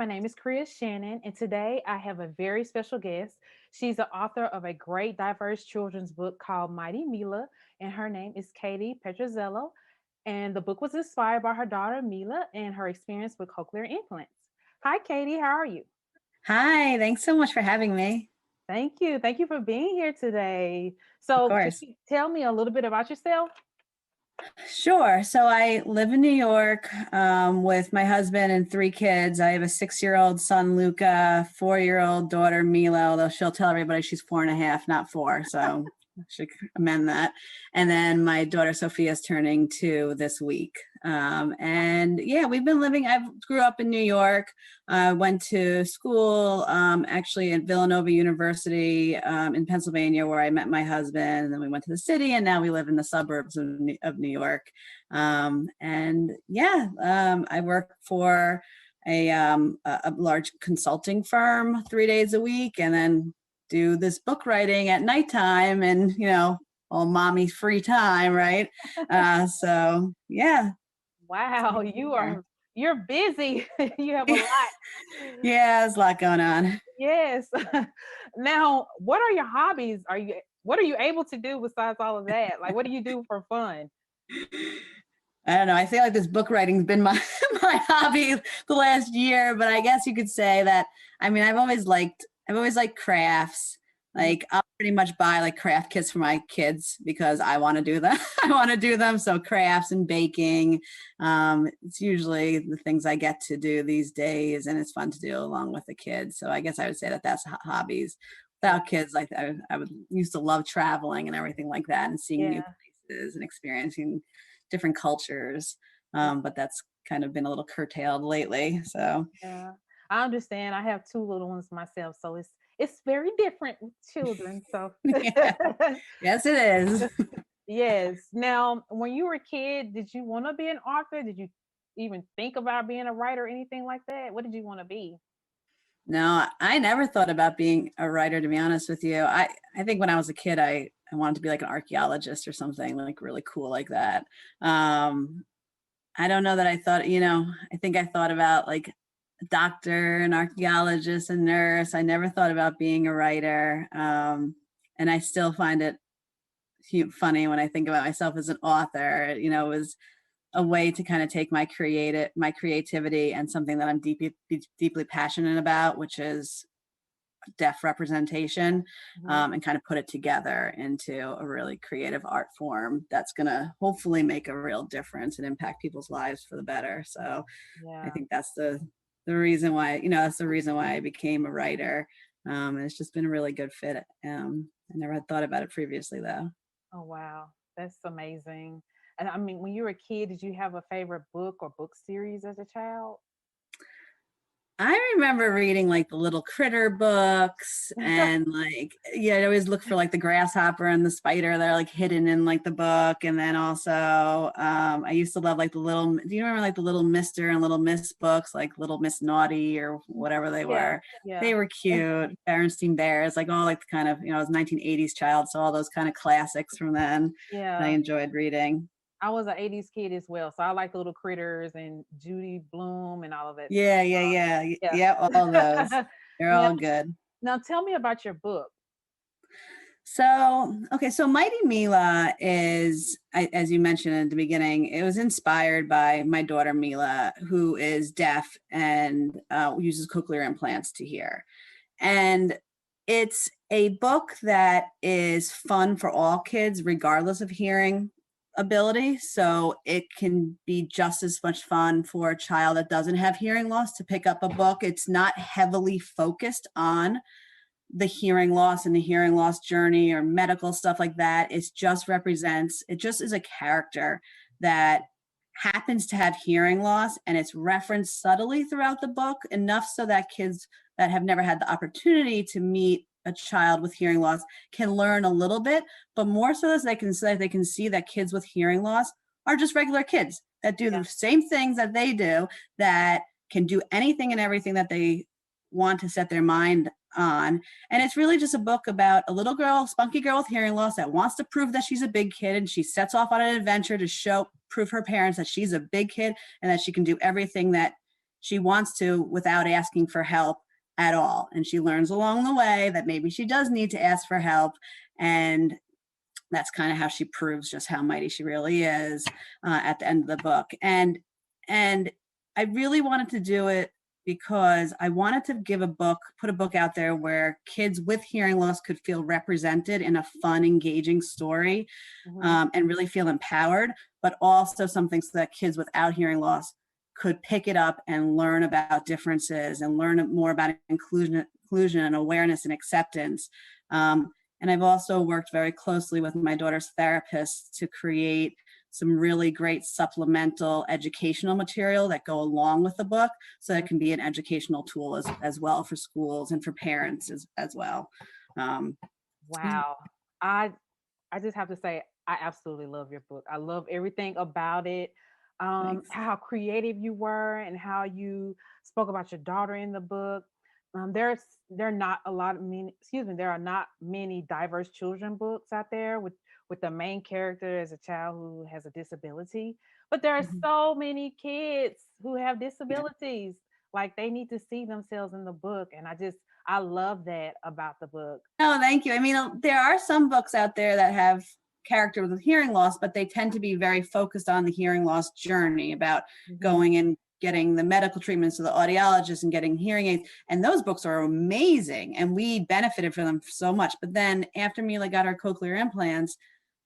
everyone. My name is Shannon, and today I have a very special guest. She's the author of a great diverse children's book called Mighty Mila, and her name is Katie Petrozello. And the book was inspired by her daughter Mila and her experience with cochlear implants. Hi, Katie. How are you? Hi, thanks so much for having me. Thank you. Thank you for being here today. Of So, can course. you tell me a little bit about yourself? Sure. So I live in New York with my husband and three kids. I have a 6-year-old son, Luca, 4-year-old daughter, Mila, although she'll tell everybody she's 4.5, not 4. So I should amend that. And then my daughter, Sophia, is turning 2 this week. And yeah, I grew up in New York. I went to school actually at Villanova University in Pennsylvania, where I met my husband. And then we went to the city, and now we live in the suburbs of New York. I work for a large consulting firm 3 days a week, and then do this book writing at nighttime, and all mommy free time, right? So yeah. Wow, you're busy. You have a lot. Yeah, there's a lot going on. Yes. Now, what are your hobbies? What are you able to do besides all of that? Like, what do you do for fun? I don't know. I feel like this book writing's been my my hobby the last year, but I guess you could say that. I mean, I've always liked crafts. Mhm. Like I'll pretty much buy like craft kits for my kids because I want to do them. I want to do them. So crafts and baking, it's usually the things I get to do these days, and it's fun to do along with the kids. So I guess I would say that that's hobbies. Yeah. Without kids, like I would used to love traveling and everything like that, and seeing new Yeah. places and experiencing different cultures. But that's kind of been a little curtailed lately. So Yeah. I understand. I have two little ones myself, so it's very different with children. So yeah, yes, it is. yes. Now, when you were a kid, did you want to be an author? Did you even think about being a writer or anything like that? What did you want to be? No, I never thought about being a writer, to be honest with you. I think when I was a kid, I wanted to be like an archaeologist or something like really cool like that. Um, I don't know that I thought, I think I thought about like a doctor, an archaeologist, a nurse. I never thought about being a writer. And I still find it funny when I think about myself as an author. It was a way to kind of take my creativity and something that I'm deeply passionate about, which is deaf representation, Mhm. and kind of put it together into a really creative art form that's going to hopefully make a real difference and impact people's lives for the better. So I Yeah. think that's the reason why, that's the reason why I became a writer. And it's just been a really good fit. I never had thought about it previously though. Oh wow, that's amazing. And I mean, when you were a kid, did you have a favorite book or book series as a child? I remember reading like the little critter books, and like, yeah, I always look for like the grasshopper and the spider that are like hidden in like the book. And then also, I used to love like do you remember like the little Mr. and little Miss books, like Little Miss Naughty or whatever they Yeah, were? yeah, They were cute. Berenstein Bears, like all like the kind of, I was 1980s child. So all those kind of classics from then that I yeah. enjoyed reading. I was an '80s kid as well, so I like the little critters and Judy Bloom and all of that Yeah, yeah, yeah. stuff. Yeah, all those. Yeah. They're now, all good. now tell me about your book. So, okay, so Mighty Mila is, as you mentioned at the beginning, it was inspired by my daughter Mila, who is deaf and uses cochlear implants to hear. And it's a book that is fun for all kids, regardless of hearing ability. So it can be just as much fun for a child that doesn't have hearing loss to pick up a book. It's not heavily focused on the hearing loss and the hearing loss journey or medical stuff like that. It just is a character that happens to have hearing loss, and it's referenced subtly throughout the book, enough so that kids that have never had the opportunity to meet a child with hearing loss can learn a little bit, but more so that they can see that kids with hearing loss are just regular kids that do Yeah, the same things that they do, that can do anything and everything that they want to set their mind on. And it's really just a book about a little girl, spunky girl with hearing loss, that wants to prove that she's a big kid, and she sets off on an adventure to prove her parents that she's a big kid and that she can do everything that she wants to without asking for help at all. And she learns along the way that maybe she does need to ask for help. And that's kind of how she proves just how mighty she really is at the end of the book. And I really wanted to do it because I wanted to put a book out there where kids with hearing loss could feel represented in a fun, engaging story, and really feel empowered, but also something so that kids without hearing loss could pick it up and learn about differences and learn more about inclusion and awareness and acceptance. And I've also worked very closely with my daughter's therapist to create some really great supplemental educational material that go along with the book, so it can be an educational tool as well for schools and for parents as well. Wow. I I just have to say I absolutely love your book. I love everything about it. Thanks. How creative you were and how you spoke about your daughter in the book. There are not a lot of many, excuse me, there are not many diverse children books out there with the main character as a child who has a disability. But there are Mhm. so many kids who have Yeah. disabilities. Like they need to see themselves in the book. And I love that about the book. Oh, thank you. I mean, there are some books out there that have characters with hearing loss, but they tend to be very focused on the hearing loss journey, about Mhm. going and getting the medical treatments to the audiologist and getting hearing aids. And those books are amazing, and we benefited from them so much. But then after Mila got her cochlear implants,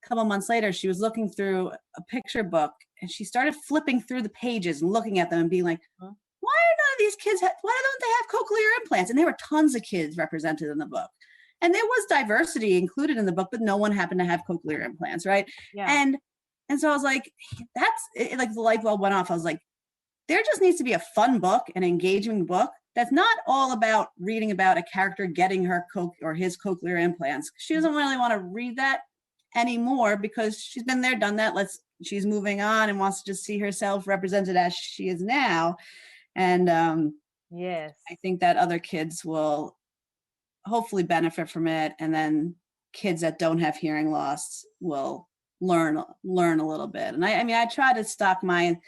a couple months later, she was looking through a picture book and she started flipping through the pages and looking at them and being like, Huh? why are none of these kids, why don't they have cochlear implants? And there were tons of kids represented in the book. And there was diversity included in the book, but no one happened to have cochlear implants, right? Yeah. And so I was like, that's it, like the light bulb went off. I was like, there just needs to be a fun book, an engaging book that's not all about reading about a character getting her or his cochlear implants. She doesn't really want to read that anymore because she's been there, done that. She's moving on and wants to just see herself represented as she is now. And Yes. I think that other kids will hopefully benefit from it, and then kids that don't have hearing loss will learn a little bit. And I mean, I try to stock my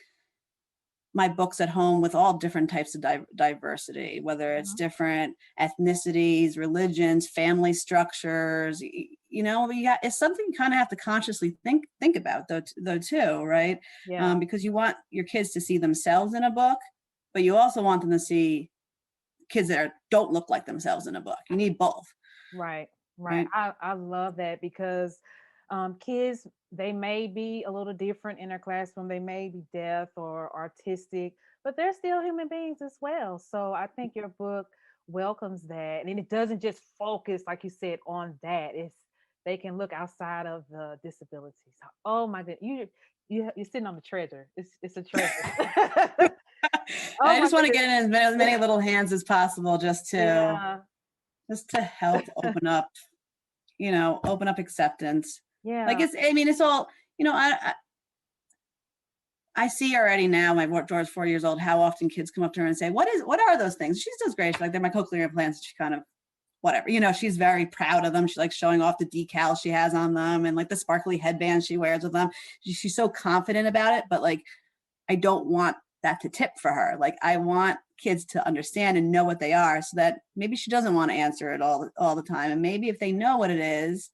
books at home with all different types of diversity, whether it's Mhm. different ethnicities, religions, family structures. It's something you kind of have to consciously think about though too, right? Yeah. Because you want your kids to see themselves in a book, but you also want them to see kids that don't look like themselves in a book. You need both, Right. Right. right? I love that because kids, they may be a little different in their classroom. They may be deaf or artistic, but they're still human beings as well. So I think your book welcomes that. And it doesn't just focus, like you said, on that. They can look outside of the disabilities. Oh my goodness. You're sitting on the treasure. It's a treasure. Oh I my just want to goodness. get in as many little hands as possible, Yeah. just to help open up acceptance. Like Yeah. it's all, I see already now, my daughter's 4 years old, how often kids come up to her and say, what are those things? She does great. She's like, they're my cochlear implants. She kind of, whatever, she's very proud of them. She likes showing off the decals she has on them and like the sparkly headbands she wears with them. She's so confident about it, but like, I don't want that to tip for her. Like I want kids to understand and know what they are, so that maybe she doesn't want to answer it all the time. And maybe if they know what it is,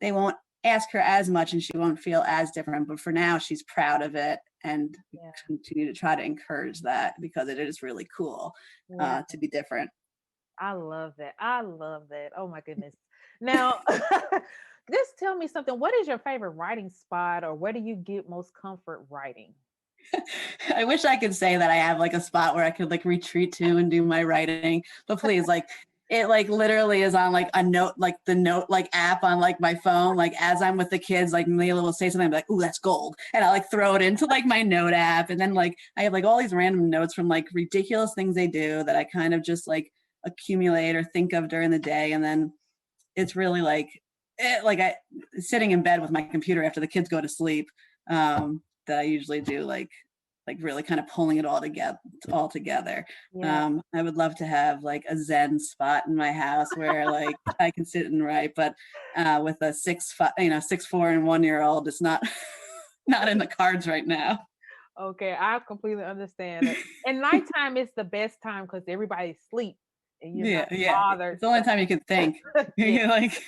they won't ask her as much and she won't feel as different. But for now, she's proud of it, and we Yeah. continue to try to encourage that because it is really cool Yeah. to be different. I love that. I love that. Oh my goodness. Now, just tell me something. What is your favorite writing spot, or where do you get most comfort writing? I wish I could say that I have like a spot where I could like retreat to and do my writing, but please, like it like literally is on like a note, like the note like app on like my phone. Like as I'm with the kids, like Mila will say something, I'm like, "Ooh, that's gold," and I like throw it into like my note app, and then like I have like all these random notes from like ridiculous things they do that I kind of just like accumulate or think of during the day, and then it's really like like I sitting in bed with my computer after the kids go to sleep. That I usually do like really kind of pulling it all together. Yeah. I would love to have like a Zen spot in my house where like I can sit and write, but with a 6'4" and 1-year-old, it's not not in the cards right now. Okay, I completely understand it. And nighttime is the best time because everybody's asleep and you're Yeah, not yeah. bothered. It's the only time you can think. Yeah. You're like,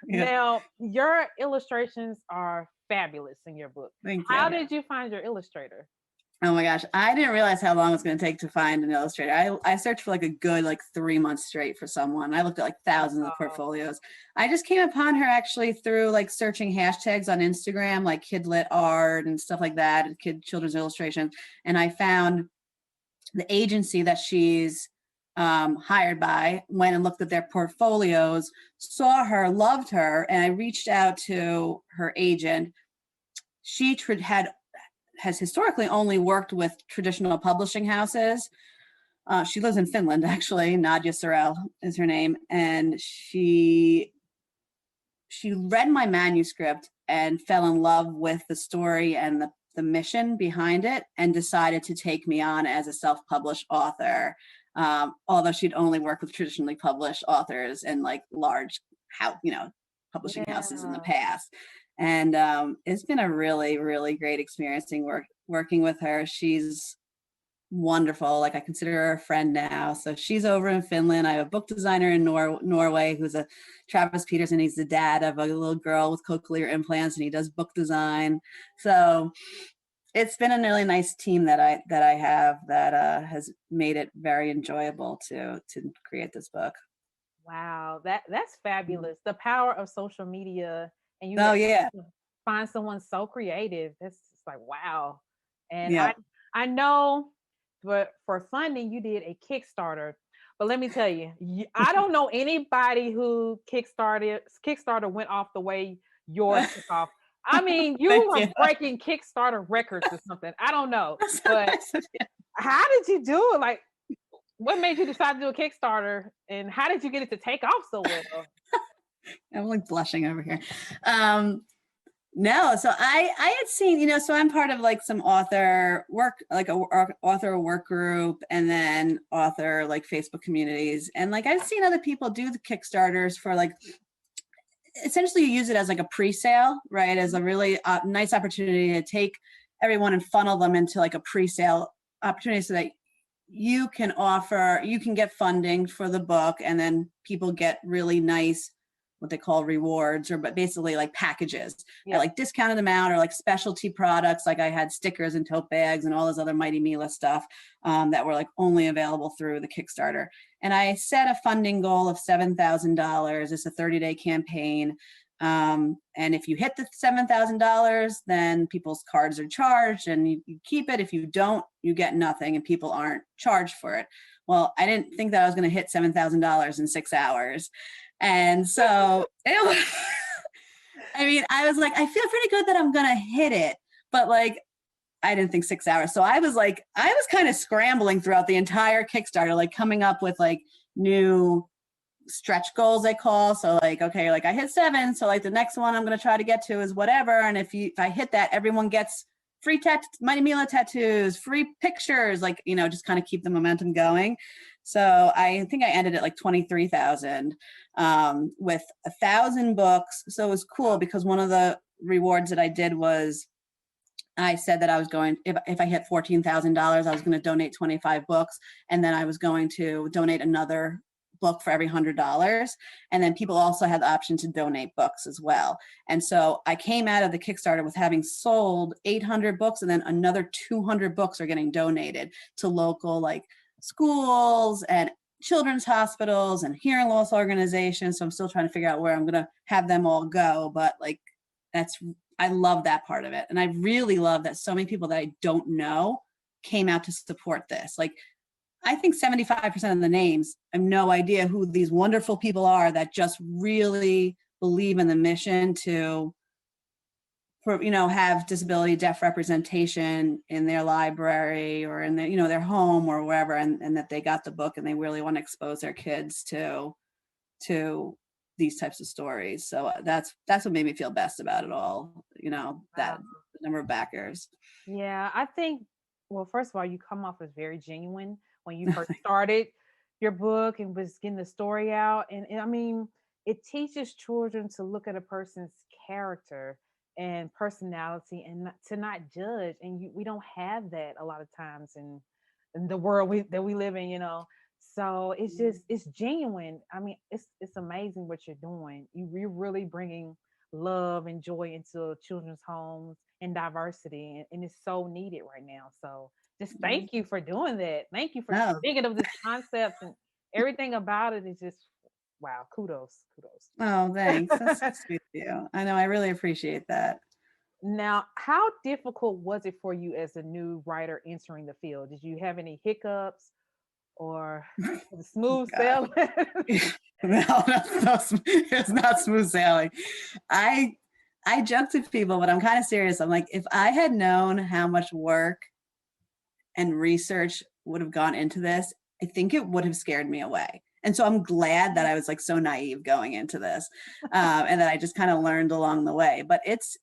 yeah. Now, your illustrations are fabulous in your book. Thank How you. did you find your illustrator? Oh my gosh, I didn't realize how long it's going to take to find an illustrator. I searched for like a good like 3 months straight for someone. I looked at like thousands of Oh, portfolios. I just came upon her actually through like searching hashtags on Instagram, like kidlit art and stuff like that, and kid children's illustrations. And I found the agency that she's hired by, went and looked at their portfolios, saw her, loved her, and I reached out to her agent. She has historically only worked with traditional publishing houses. She lives in Finland, actually. Nadia Sorel is her name, and she read my manuscript and fell in love with the story and the mission behind it, and decided to take me on as a self-published author. Although she'd only worked with traditionally published authors and like large, publishing houses in the yeah. past. And it's been a really, really great experience working with her. She's wonderful. Like I consider her a friend now. So she's over in Finland. I have a book designer in Norway who's a Travis Peterson. He's the dad of a little girl with cochlear implants, and he does book design. So it's been a really nice team that I have that has made it very enjoyable to create this book. Wow, that's fabulous. The power of social media, and you were Oh able yeah, to find someone so creative. That's just like wow. And yeah. I know for funding you did a Kickstarter, but let me tell you, I don't know anybody who Kickstarter went off the way yours took off. I mean, you Thank were you. breaking Kickstarter records or something. I don't know, That's so but nice of you. how did you do it? Like, what made you decide to do a Kickstarter, and how did you get it to take off so well? I'm like blushing over here. Um, No, so I had seen, so I'm part of like some author work, like author work group, and then author like Facebook communities, and like I've seen other people do the Kickstarters for like essentially you use it as like a pre-sale, right? As a really nice opportunity to take everyone and funnel them into like a pre-sale opportunity so that you can get funding for the book, and then people get really nice what they call rewards, or but basically like packages at Yeah. like discounted amount, or like specialty products. Like I had stickers and tote bags and all this other Mighty Mila stuff that were like only available through the Kickstarter. And I set a funding goal of $7,000. It's a 30-day campaign. And if you hit the $7,000, then people's cards are charged and you keep it. If you don't, you get nothing and people aren't charged for it. Well, I didn't think that I was going to hit $7,000 in 6 hours. And so I mean, I was like, I feel pretty good that I'm going to hit it, but like, I didn't think 6 hours. So I was kind of scrambling throughout the entire Kickstarter, like coming up with like new stretch goals, they call. So like, okay, like I hit 7. So like the next one I'm going to try to get to is whatever. And if I hit that, everyone gets free Mighty Mila tattoos, free pictures, like, just kind of keep the momentum going. So I think I ended at like 23,000 with 1,000 books. So it was cool because one of the rewards that I did was I said that I was going, if I hit $14,000, I was going to donate 25 books. And then I was going to donate another book for every $100. And then people also had the option to donate books as well. And so I came out of the Kickstarter with having sold 800 books, and then another 200 books are getting donated to local like schools and children's hospitals and hearing loss organizations. So I'm still trying to figure out where I'm going to have them all go. But like, I love that part of it. And I really love that so many people that I don't know came out to support this. Like, I think 75% of the names, I have no idea who these wonderful people are that just really believe in the mission have disability deaf representation in their library or in their home or wherever, and that they got the book and they really want to expose their kids to these types of stories. So that's what made me feel best about it all, Wow. that the number of backers. Yeah, I think, well, first of all, you come off as very genuine when you first started your book and was getting the story out. And I mean, it teaches children to look at a person's character and personality, and to not judge. And we don't have that a lot of times in the world that we live in, so it's just it's genuine. I mean, it's amazing what you're doing. You're really bringing love and joy into children's homes and diversity, and it's so needed right now. So just thank you for doing that. Thank you for No. thinking of this concept, and everything about it is just wow. Kudos. Oh, thanks. That's so sweet of you. I know. I really appreciate that. Now, how difficult was it for you as a new writer entering the field? Did you have any hiccups or was it smooth God. sailing? No, it's not smooth sailing. I I joke to people, but I'm kind of serious. I'm like, if I had known how much work and research would have gone into this, I think it would have scared me away. And so I'm glad that I was like so naive going into this, and that I just kind of learned along the way. But it's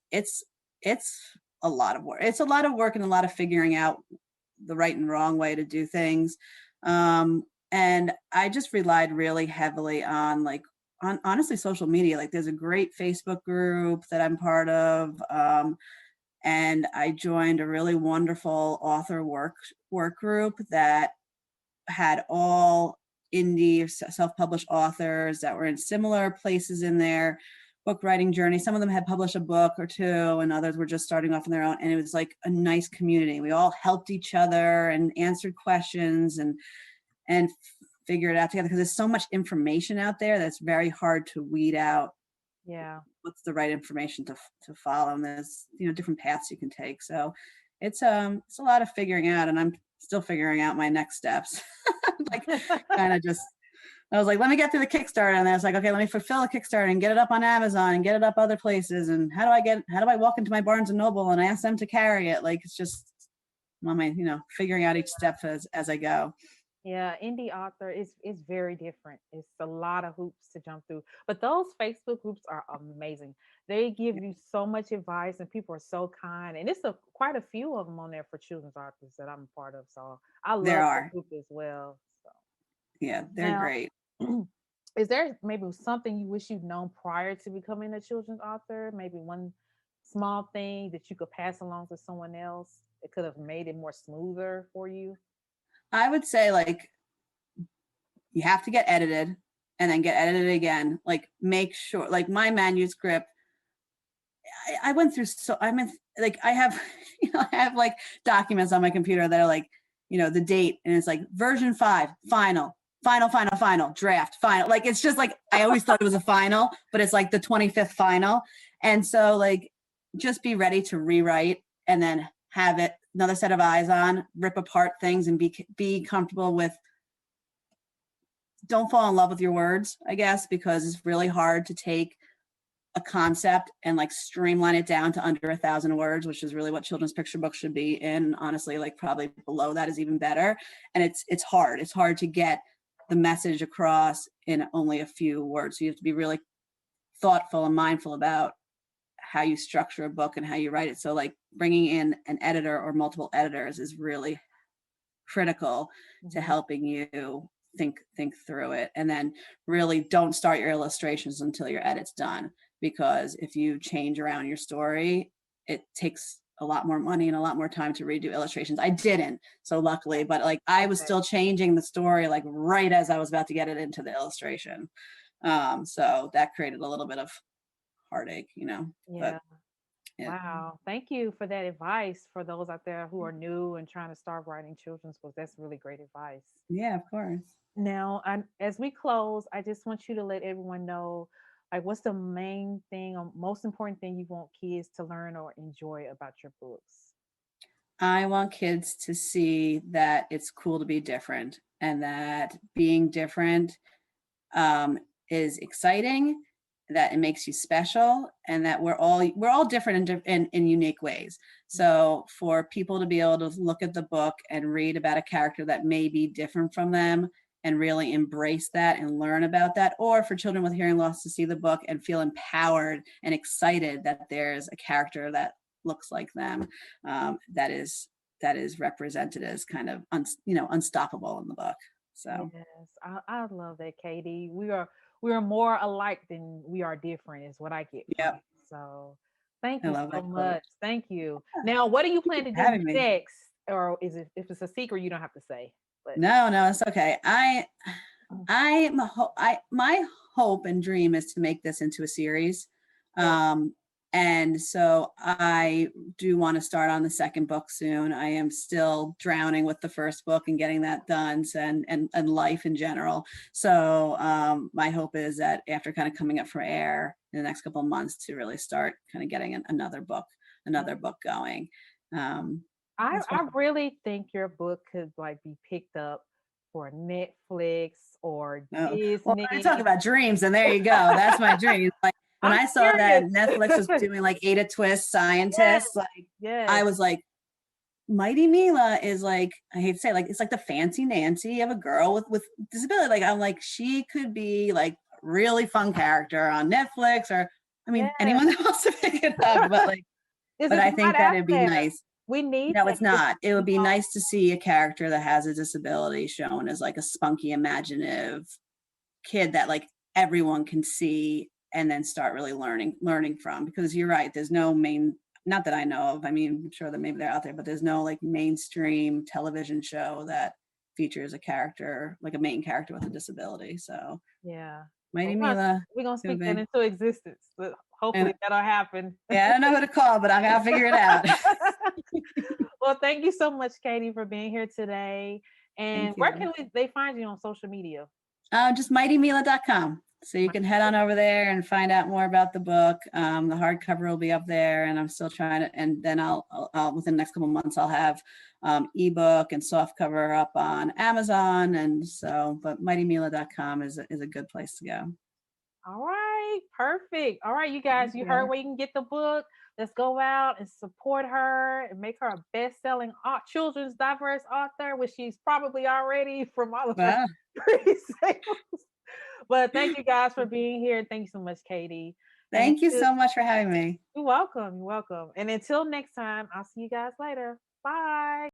a lot of work. It's a lot of work and a lot of figuring out the right and wrong way to do things. And I just relied really heavily on on honestly social media. Like there's a great Facebook group that I'm part of. And I joined a really wonderful author work group that had all indie self-published authors that were in similar places in their book writing journey. Some of them had published a book or two, and others were just starting off on their own. And it was like a nice community. We all helped each other and answered questions and figure it out together, because there's so much information out there that's very hard to weed out Yeah. what's the right information to follow, and there's different paths you can take. So it's a lot of figuring out, and I'm still figuring out my next steps. Like kind of just I was like, let me get through the Kickstarter, and then I was like, okay, let me fulfill the Kickstarter and get it up on Amazon and get it up other places, and how do I walk into my Barnes and Noble and ask them to carry it? Like it's just figuring out each step as I go. Yeah, indie author is very different. It's a lot of hoops to jump through. But those Facebook groups are amazing. They give you so much advice and people are so kind. And it's quite a few of them on there for children's authors that I'm a part of. So I There love the are. group as well. So Yeah, they're now great. is there maybe something you wish you'd known prior to becoming a children's author? Maybe one small thing that you could pass along to someone else that could have made it more smoother for you? I would say like you have to get edited and then get edited again. Like make sure, like my manuscript, I went through so I mean like I have I have like documents on my computer that are like the date, and it's like version 5 final draft final. Like it's just like I always thought it was a final, but it's like the 25th final. And so like just be ready to rewrite and then have it another set of eyes on, rip apart things, and be comfortable with, don't fall in love with your words, I guess, because it's really hard to take a concept and like streamline it down to under 1,000 words, which is really what children's picture books should be in. Honestly, like probably below that is even better. And it's hard. It's hard to get the message across in only a few words. So you have to be really thoughtful and mindful about how you structure a book and how you write it. So like bringing in an editor or multiple editors is really critical to Mhm. helping you think through it. And then really don't start your illustrations until your edit's done, because if you change around your story, it takes a lot more money and a lot more time to redo illustrations. I didn't, so luckily, but like I was Okay. still changing the story like right as I was about to get it into the illustration. So that created a little bit of heartache. But Yeah. yeah. Wow. Thank you for that advice for those out there who are new and trying to start writing children's books. That's really great advice. Yeah, of course. Now, as we close, I just want you to let everyone know, like, what's the main thing or most important thing you want kids to learn or enjoy about your books? I want kids to see that it's cool to be different, and that being different um, is exciting, that it makes you special, and that we're all different in unique ways. So for people to be able to look at the book and read about a character that may be different from them and really embrace that and learn about that, or for children with hearing loss to see the book and feel empowered and excited that there's a character that looks like them, that is represented as kind of unstoppable in the book. So Yes, I love that, Katie. We are more alike than we are different, is what I get from yeah. it. So Thank I you love so that quote. much. Thank you. Now, what do you Thank you plan to for do having me. next? Or is it, if it's a secret, you don't have to say. But No, no, it's okay. mm, My hope and dream is to make this into a series. yes, Um, and so I do want to start on the second book soon. I am still drowning with the first book and getting that done, so, and life in general. So my hope is that after kind of coming up for air in the next couple of months to really start kind of getting yeah. another book going. Um, I that's what. I really think your book could like be picked up for Netflix or Oh, well, when I talk Disney. about dreams, and there you go. That's my dream. Like when I'm I saw that serious. Netflix was doing like Ada Twist Yes, scientists, like I yes, was like, Mighty Mila is like, I hate to say, like it's like the fancy Nancy of a girl with disability. Like I'm like, she could be like a really fun character on Netflix, or I mean, yes. anyone that wants to pick it up. But like, Is but it I not think that out it'd be there? nice. We need No, that. it's not. It would be No, nice to see a character that has a disability shown as like a spunky, imaginative kid that like everyone can see and then start really learning from, because you're right, there's no main, not that I know of, I mean, I'm sure that maybe they're out there, but there's no like mainstream television show that features a character, like a main character with a disability. So yeah. Mighty Well, Mila we're gonna could speak that be. into existence. But And hopefully that'll happen. yeah, I don't know who to call, but I gotta figure it out. Well, thank you so much, Katie, for being here today. And Thank where you. can they find you on social media? Just mightymila.com. So you can head on over there and find out more about the book. The hardcover will be up there, and I'm still trying to. And then I'll within the next couple of months, I'll have ebook and soft cover up on Amazon. And so, but mightymila.com is a good place to go. All right, perfect. All right, you guys, Thank you heard you. where you can get the book. Let's go out and support her and make her a best-selling children's diverse author, which she's probably already from all of her Well, pre-sales. But thank you guys for being here. Thank you so much, Katie. And thank you until, so much for having me. you're welcome. You're welcome. And until next time, I'll see you guys later. Bye.